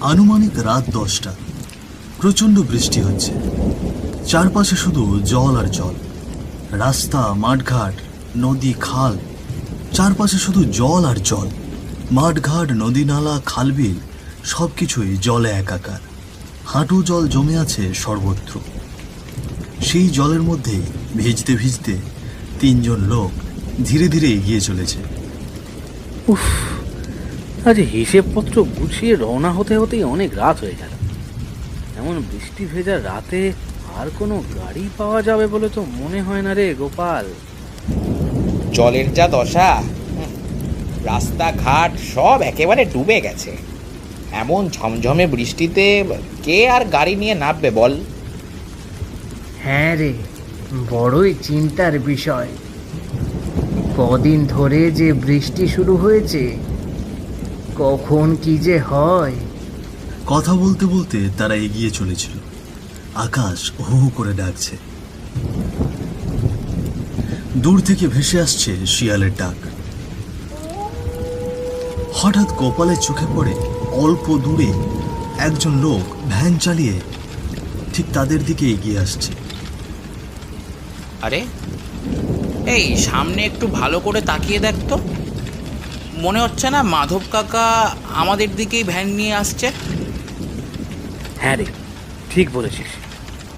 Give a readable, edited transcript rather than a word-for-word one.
আনুমানিক রাত 10টা। প্রচণ্ড বৃষ্টি হচ্ছে, চারপাশে শুধু জল আর জল। রাস্তা, মাঠঘাট, নদী, খাল, চারপাশে শুধু জল আর জল। মাঠঘাট, নদী, নালা, খালবিল সব কিছুই জলে একাকার। হাঁটু জল জমে আছে সর্বত্র। সেই জলের মধ্যে ভিজতে ভিজতে 3জন লোক ধীরে ধীরে এগিয়ে চলেছে। উফ, আজ হিসেবপত্র গুছিয়ে রওনা হতে হতেই অনেক রাত হয়ে গেল। এমন বৃষ্টি ভেজা রাতে আর কোনো গাড়ি পাওয়া যাবে বলে তো মনে হয় না রে গোপাল। জলের যা দশা, রাস্তাঘাট সব একেবারে ডুবে গেছে। এমন ঝমঝমে বৃষ্টিতে কে আর গাড়ি নিয়ে নামবে বল? হ্যাঁ রে, বড়ই চিন্তার বিষয়। কদিন ধরে যে বৃষ্টি শুরু হয়েছে, কখন কি যে হয়। কথা বলতে বলতে তারা এগিয়ে চলেছিল। আকাশ হু হু করে ডাকছে। দূর থেকে ভেসে আসছে শিয়ালের ডাক। হঠাৎ গোপালের চোখে পড়ে অল্প দূরে একজন লোক ভ্যান চালিয়ে ঠিক তাদের দিকে এগিয়ে আসছে। আরে, এই সামনে একটু ভালো করে তাকিয়ে দেখ তো। মনে হচ্ছে না মাধব কাকা আমাদের দিকেই ভ্যান নিয়ে আসছে? হ্যাঁ রে, ঠিক বলেছিস।